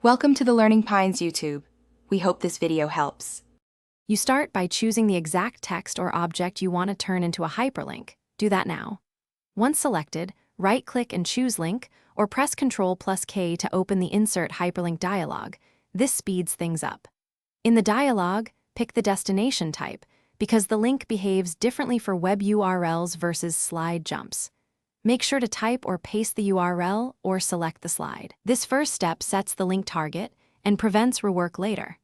Welcome to the Learning Pines YouTube. We hope this video helps. You start by choosing the exact text or object you want to turn into a hyperlink. Do that now. Once selected, right-click and choose Link, or press Ctrl+K to open the Insert Hyperlink dialog. This speeds things up. In the dialog, pick the destination type, because the link behaves differently for web URLs versus slide jumps. Make sure to type or paste the URL or select the slide. This first step sets the link target and prevents rework later.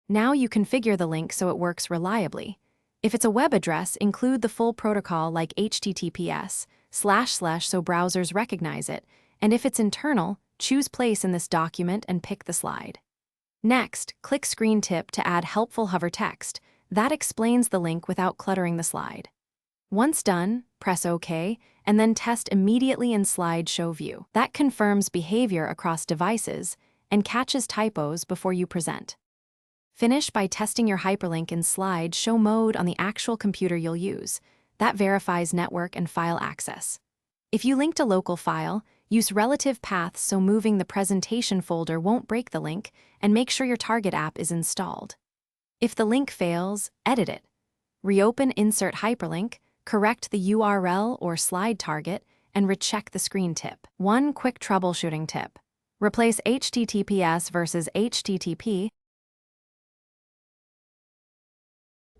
Now you configure the link so it works reliably. If it's a web address, include the full protocol like HTTPS, / so browsers recognize it, and if it's internal, choose Place in this document and pick the slide. Next, click Screen Tip to add helpful hover text. That explains the link without cluttering the slide. Once done, press OK, and then test immediately in slideshow view. That confirms behavior across devices and catches typos before you present. Finish by testing your hyperlink in slideshow mode on the actual computer you'll use. That verifies network and file access. If you linked a local file, use relative paths so moving the presentation folder won't break the link, and make sure your target app is installed. If the link fails, edit it. Reopen Insert Hyperlink, correct the URL or slide target, and recheck the screen tip. One quick troubleshooting tip. Replace HTTPS versus HTTP.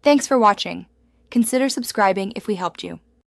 Thanks for watching. Consider subscribing if we helped you.